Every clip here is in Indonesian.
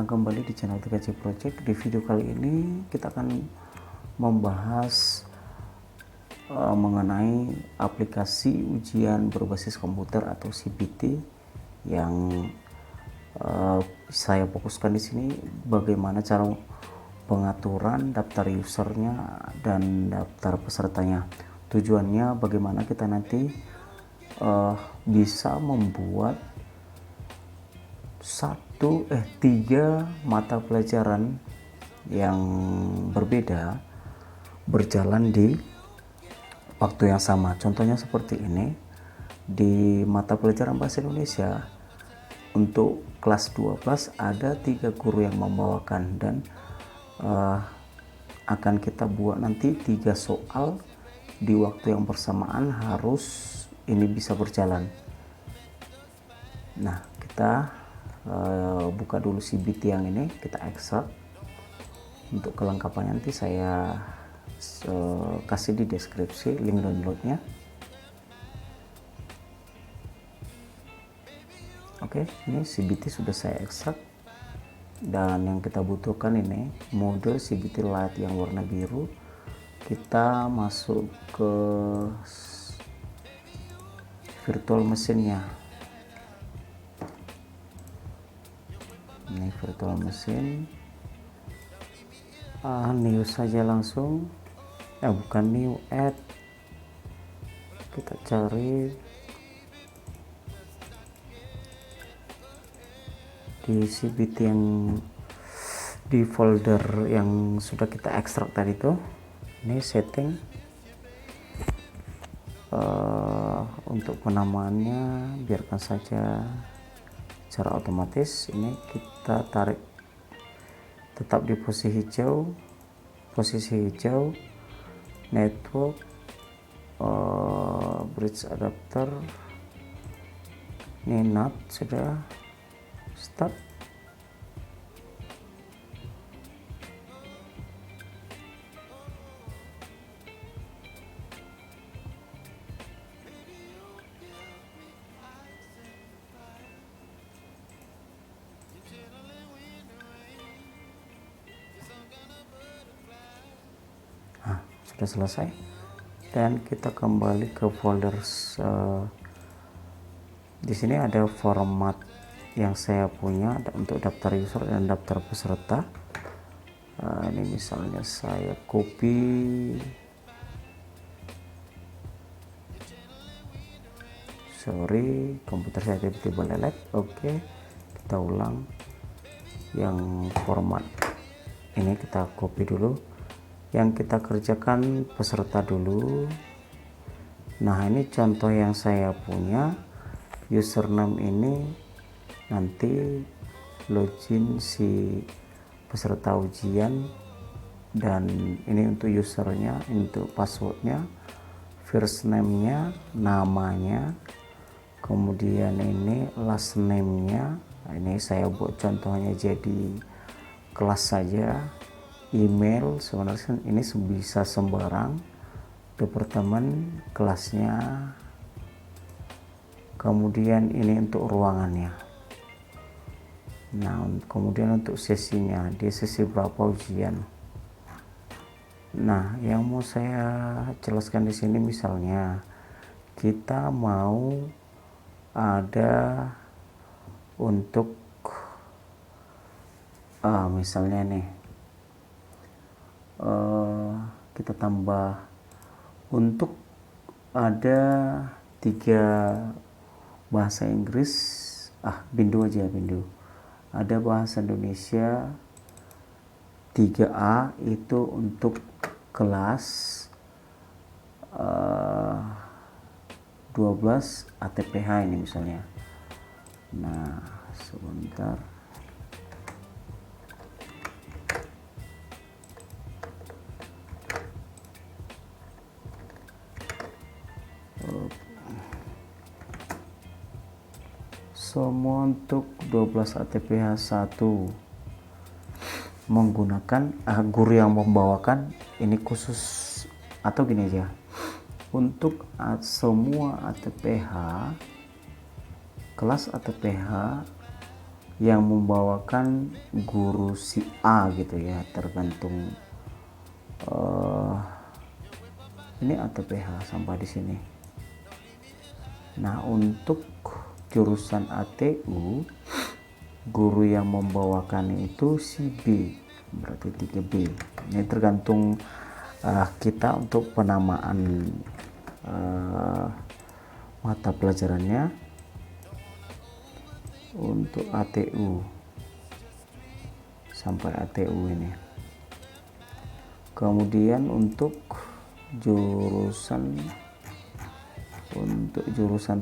datang kembali di channel 3C Project. Di video kali ini kita akan membahas mengenai aplikasi ujian berbasis komputer atau CBT yang saya fokuskan di sini, bagaimana cara pengaturan daftar usernya dan daftar pesertanya. Tujuannya bagaimana kita nanti bisa membuat tiga mata pelajaran yang berbeda berjalan di waktu yang sama. Contohnya seperti ini, di mata pelajaran bahasa Indonesia untuk kelas 12 ada 3 guru yang membawakan, dan akan kita buat nanti 3 soal di waktu yang bersamaan, harus ini bisa berjalan. Nah, kita buka dulu CBT yang ini, kita ekstrak. Untuk kelengkapannya nanti saya kasih di deskripsi link downloadnya. Oke, ini CBT sudah saya ekstrak, dan yang kita butuhkan ini model CBT Lite yang warna biru. Kita masuk ke virtual mesinnya. Ini virtual mesin, new saja langsung, bukan new, add. Kita cari di CBT yang di folder yang sudah kita ekstrak tadi itu. Ini setting, untuk penamaannya biarkan saja secara otomatis. Ini kita tarik tetap di posisi hijau, network, bridge adapter. Ini not sudah start. Sudah selesai, dan kita kembali ke folder. Di sini ada format yang saya punya untuk daftar user dan daftar peserta. Ini misalnya saya copy, komputer saya tiba-tiba lelet. Oke, kita ulang. Yang format ini kita copy dulu. Yang kita kerjakan peserta dulu. Nah, ini contoh yang saya punya. Username ini nanti login si peserta ujian, dan ini untuk usernya, untuk passwordnya, first name-nya, namanya, kemudian ini last name-nya. Ini saya buat contohnya jadi kelas saja. Email sebenarnya ini bisa sembarang, departemen, kelasnya, kemudian ini untuk ruangannya. Nah, kemudian untuk sesinya, di sesi berapa ujian. Nah, yang mau saya jelaskan di sini, misalnya kita mau ada untuk misalnya nih, kita tambah untuk ada 3 bahasa Inggris, bindu aja, bindu. Ada bahasa Indonesia 3A itu untuk kelas 12 ATPH ini misalnya. Nah, sebentar. Semua untuk 12 ATPH 1 menggunakan guru yang membawakan ini khusus, atau gini aja, untuk semua ATPH, kelas ATPH yang membawakan guru si A gitu ya, tergantung ini ATPH sampai di sini. Nah, untuk jurusan ATU, guru yang membawakan itu si B, berarti 3B. Ini tergantung kita untuk penamaan mata pelajarannya untuk ATU sampai ATU ini. Kemudian untuk jurusan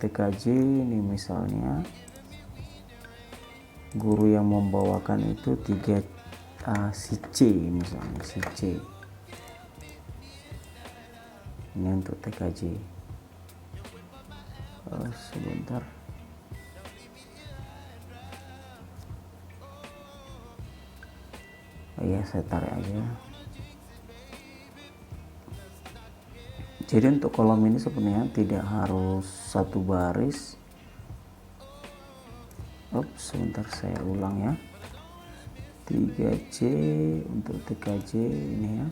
TKJ ini misalnya guru yang membawakan itu 3 si C, misalnya si C. Ini untuk TKJ. Sebentar. Ya, saya tarik aja. Jadi untuk kolom ini sebenarnya tidak harus satu baris. Sebentar, saya ulang ya. 3C untuk TKJ ini ya.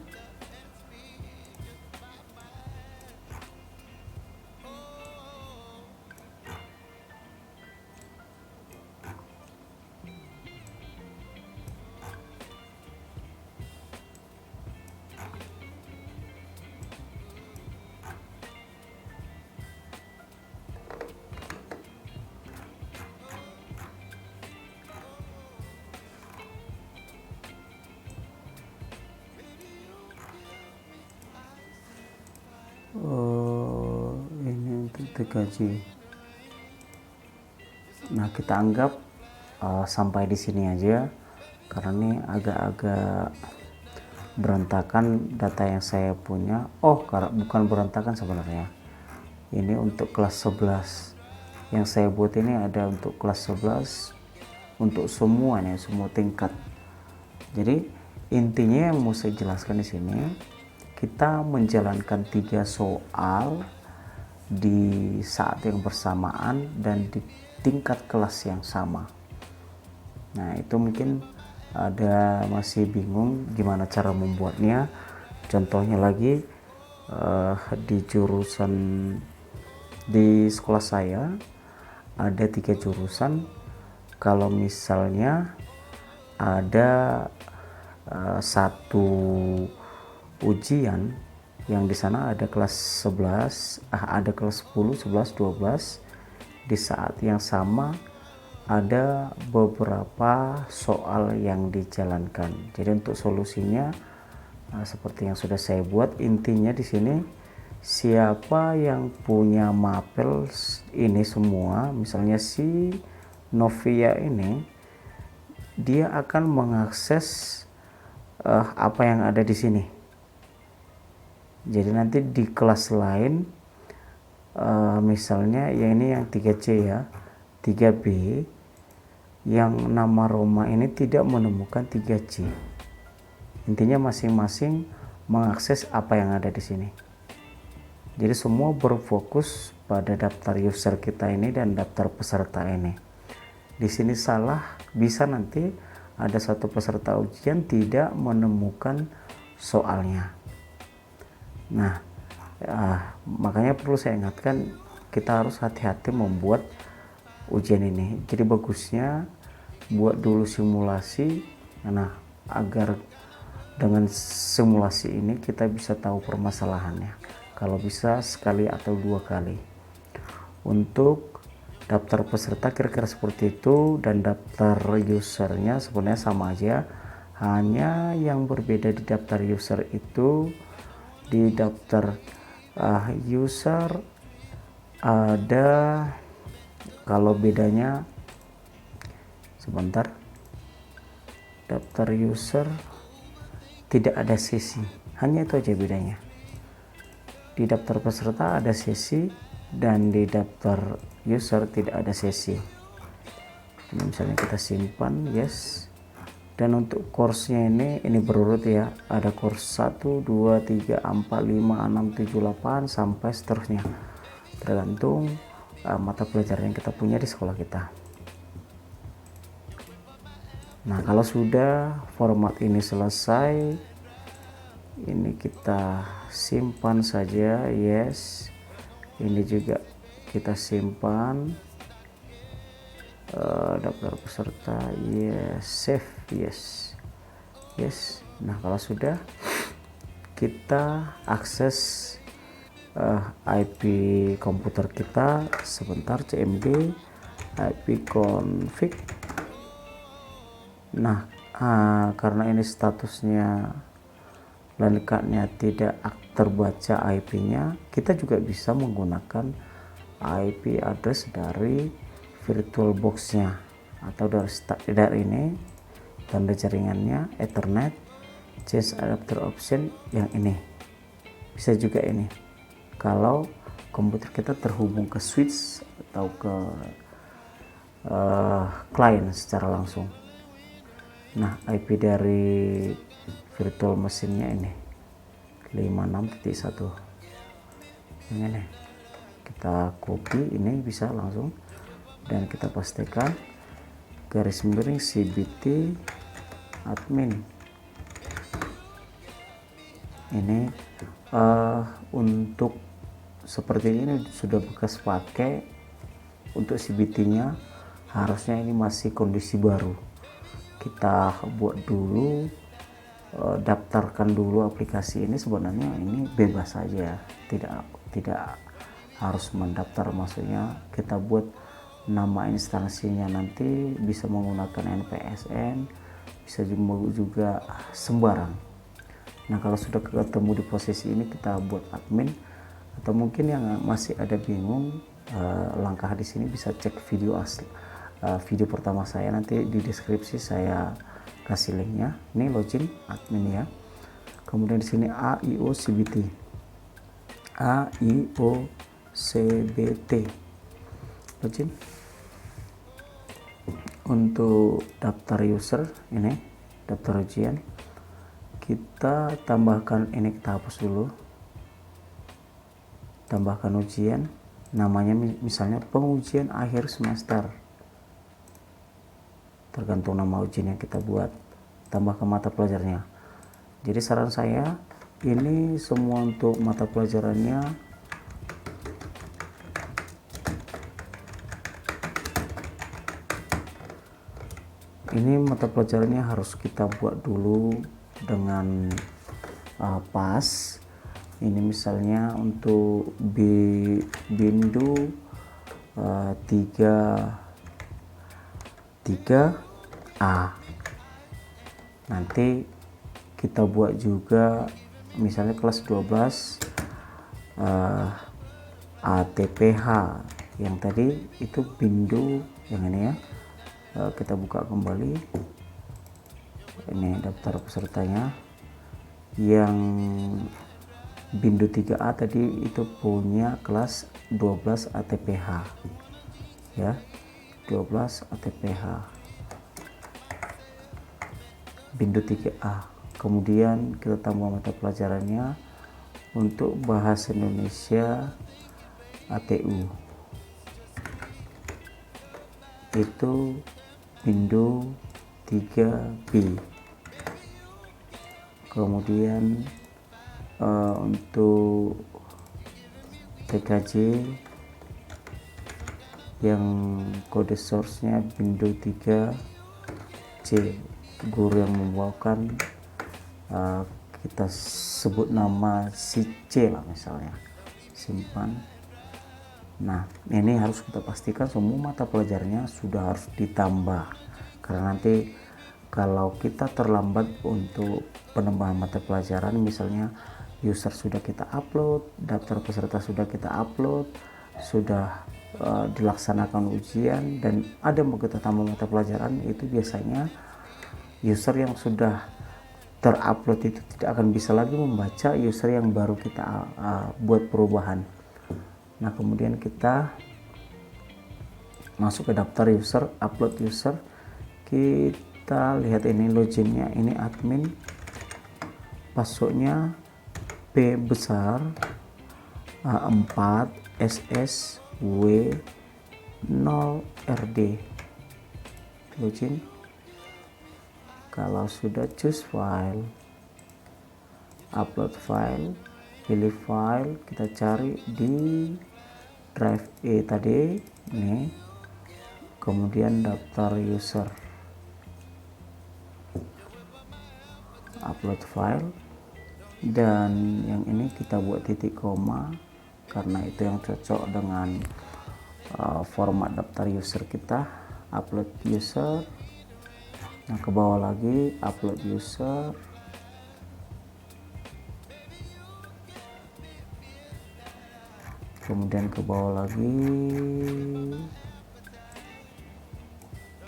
Ini untuk TKJ. Nah, kita anggap sampai di sini aja karena ini agak-agak berantakan data yang saya punya. Bukan berantakan sebenarnya. Ini untuk kelas 11. Yang saya buat ini ada untuk kelas 11 untuk semuanya, semua tingkat. Jadi intinya yang mau saya jelaskan di sini, kita menjalankan 3 soal di saat yang bersamaan dan di tingkat kelas yang sama. Nah, itu mungkin ada masih bingung gimana cara membuatnya. Contohnya lagi di jurusan di sekolah saya ada 3 jurusan. Kalau misalnya ada satu ujian yang di sana ada kelas 11, ada kelas 10, 11, 12, di saat yang sama ada beberapa soal yang dijalankan. Jadi untuk solusinya seperti yang sudah saya buat, intinya di sini siapa yang punya mapel ini semua, misalnya si Novia ini, dia akan mengakses apa yang ada di sini. Jadi nanti di kelas lain, misalnya yang ini yang 3C ya, 3B, yang nama Roma ini tidak menemukan 3C. Intinya masing-masing mengakses apa yang ada di sini. Jadi semua berfokus pada daftar user kita ini dan daftar peserta ini. Di sini salah, bisa nanti ada satu peserta ujian tidak menemukan soalnya. Nah, makanya perlu saya ingatkan, kita harus hati-hati membuat ujian ini. Jadi bagusnya buat dulu simulasi, nah agar dengan simulasi ini kita bisa tahu permasalahannya. Kalau bisa sekali atau 2 kali. Untuk daftar peserta kira-kira seperti itu, dan daftar usernya sebenarnya sama aja. Hanya yang berbeda di daftar user itu, di daftar user ada, kalau bedanya sebentar, daftar user tidak ada sesi, hanya itu aja bedanya. Di daftar peserta ada sesi dan di daftar user tidak ada sesi. Ini misalnya kita simpan, yes. Dan untuk course-nya ini berurut ya, ada course 1, 2, 3, 4, 5, 6, 7, 8 sampai seterusnya, tergantung mata pelajaran yang kita punya di sekolah kita. Nah, kalau sudah format ini selesai, ini kita simpan saja. Yes, ini juga kita simpan. Daftar peserta, yes, save, yes. Nah, kalau sudah, kita akses IP komputer kita. Sebentar, cmd IP config. Nah, karena ini statusnya LAN card-nya tidak terbaca IP-nya, kita juga bisa menggunakan IP address dari VirtualBox-nya atau dari ini tanda jaringannya Ethernet, change adapter option yang ini. Bisa juga ini kalau komputer kita terhubung ke switch atau ke client secara langsung. Nah, IP dari virtual mesinnya ini 56.1 ini. Kita copy, ini bisa langsung, dan kita pastikan garis miring cbt admin. Ini untuk seperti ini sudah bekas pakai. Untuk cbt-nya harusnya ini masih kondisi baru. Kita buat dulu, daftarkan dulu aplikasi ini. Sebenarnya ini bebas saja, tidak harus mendaftar, maksudnya kita buat nama instansinya nanti bisa menggunakan NPSN, bisa juga sembarang. Nah, kalau sudah ketemu di posisi ini, kita buat admin. Atau mungkin yang masih ada bingung, langkah di sini bisa cek video asli, video pertama saya, nanti di deskripsi saya kasih linknya. Ini login admin ya. Kemudian di sini AIO CBT, AIO CBT login. Untuk daftar user, ini daftar ujian, kita tambahkan ini, kita hapus dulu. Tambahkan ujian, namanya misalnya pengujian akhir semester, tergantung nama ujian yang kita buat. Tambahkan mata pelajarannya. Jadi saran saya, ini semua untuk mata pelajarannya harus kita buat dulu dengan pas. Ini misalnya untuk Bindu 3A. Nanti kita buat juga misalnya kelas 12 ATPH yang tadi itu Bindu yang ini ya. Kita buka kembali, ini daftar pesertanya. Yang Bindu 3A tadi itu punya kelas 12 ATPH ya, 12 ATPH Bindu 3A. Kemudian kita tambah mata pelajarannya untuk bahasa Indonesia ATU, itu Bindu 3B. Kemudian untuk TKJ yang kode source-nya Bindu 3C, guru yang membawakan kita sebut nama si C lah misalnya, simpan. Nah, ini harus kita pastikan semua mata pelajarannya sudah harus ditambah, karena nanti kalau kita terlambat untuk penambahan mata pelajaran, misalnya user sudah kita upload, daftar peserta sudah kita upload, sudah dilaksanakan ujian, dan ada mau kita tambah mata pelajaran, itu biasanya user yang sudah terupload itu tidak akan bisa lagi membaca user yang baru kita buat perubahan. Nah, kemudian kita masuk ke daftar user, upload user, kita lihat ini loginnya, ini admin, passwordnya P besar A4 SS W 0 RD, login. Kalau sudah choose file, upload file, pilih file, kita cari di drive E tadi ini, kemudian daftar user, upload file, dan yang ini kita buat titik koma karena itu yang cocok dengan format daftar user kita. Upload user, nah ke bawah lagi upload user, kemudian ke bawah lagi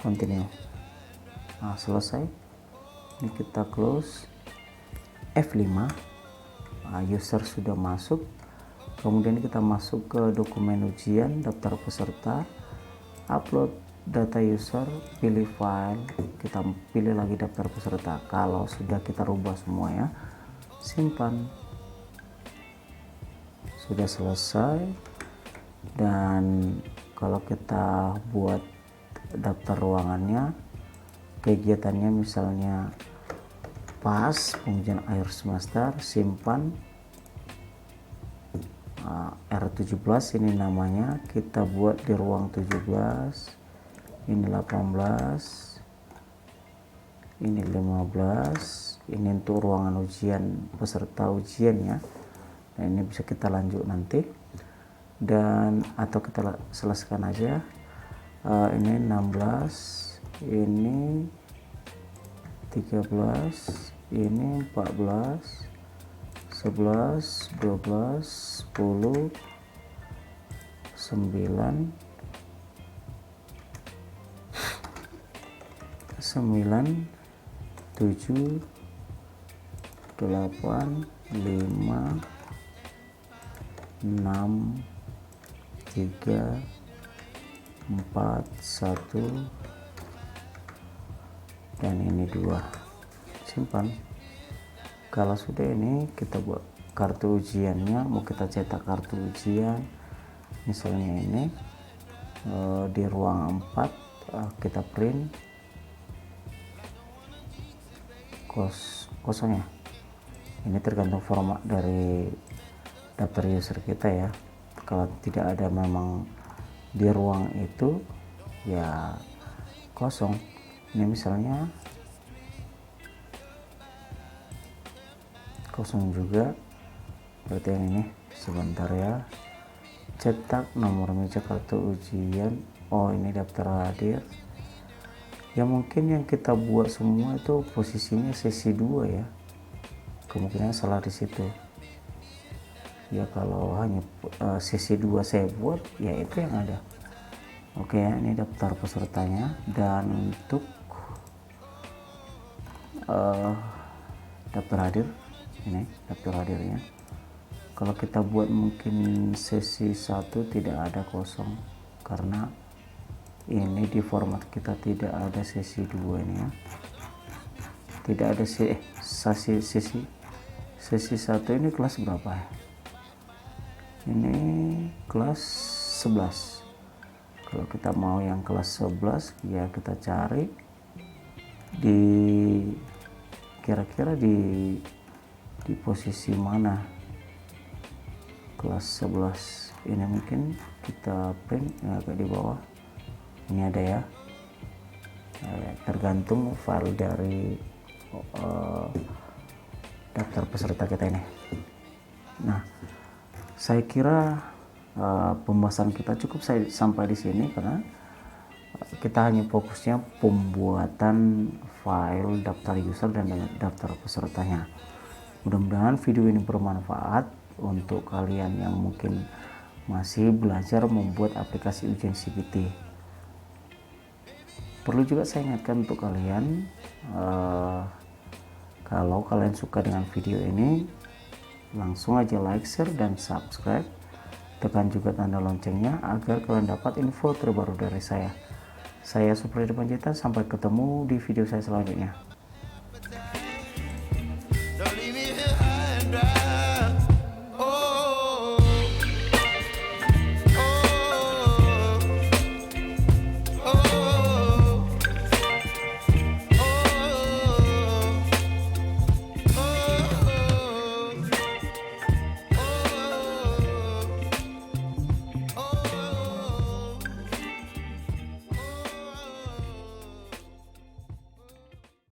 continue. Nah selesai, ini kita close F5. Nah, user sudah masuk, kemudian kita masuk ke dokumen ujian daftar peserta, upload data user, pilih file, kita pilih lagi daftar peserta. Kalau sudah kita rubah semua ya, simpan. Sudah selesai. Dan kalau kita buat daftar ruangannya, kegiatannya misalnya pas pengujian akhir semester, simpan. R17 ini namanya, kita buat di ruang 17, ini 18, ini 15, ini untuk ruangan ujian peserta ujian ya. Nah ini bisa kita lanjut nanti, dan atau kita selesaikan aja. Ini 16, ini 13, ini 14, 11, 12, 10, 9, 7, 8, 5, 6, 3, 4, 1, dan ini 2. Simpan. Kalau sudah ini kita buat kartu ujiannya, mau kita cetak kartu ujian misalnya ini di ruang 4, kita print kosong ya. Ini tergantung format dari daftar user kita ya. Kalau tidak ada memang di ruang itu ya kosong. Ini misalnya kosong juga, berarti yang ini. Sebentar ya, cetak nomor meja kartu ujian. Oh ini daftar hadir ya, mungkin yang kita buat semua itu posisinya sesi 2 ya, kemungkinan salah di situ ya. Kalau hanya sesi 2 saya buat ya itu yang ada. Oke ya, ini daftar pesertanya. Dan untuk daftar hadir, ini daftar hadirnya. Kalau kita buat mungkin sesi 1 tidak ada kosong, karena ini di format kita tidak ada sesi 2 ini ya. Tidak ada sesi 1 ini kelas berapa ya? Ini kelas 11. Kalau kita mau yang kelas 11 ya kita cari di kira-kira di posisi mana kelas 11 ini. Mungkin kita print ya, agak di bawah ini ada ya. Tergantung file dari daftar peserta kita ini. Nah saya kira pembahasan kita cukup sampai di sini, karena kita hanya fokusnya pembuatan file daftar user dan daftar pesertanya. Mudah-mudahan video ini bermanfaat untuk kalian yang mungkin masih belajar membuat aplikasi ujian CPT. Perlu juga saya ingatkan untuk kalian, kalau kalian suka dengan video ini, langsung aja like, share, dan subscribe. Tekan juga tanda loncengnya agar kalian dapat info terbaru dari saya. Saya Supriyadi Panjaitan, sampai ketemu di video saya selanjutnya.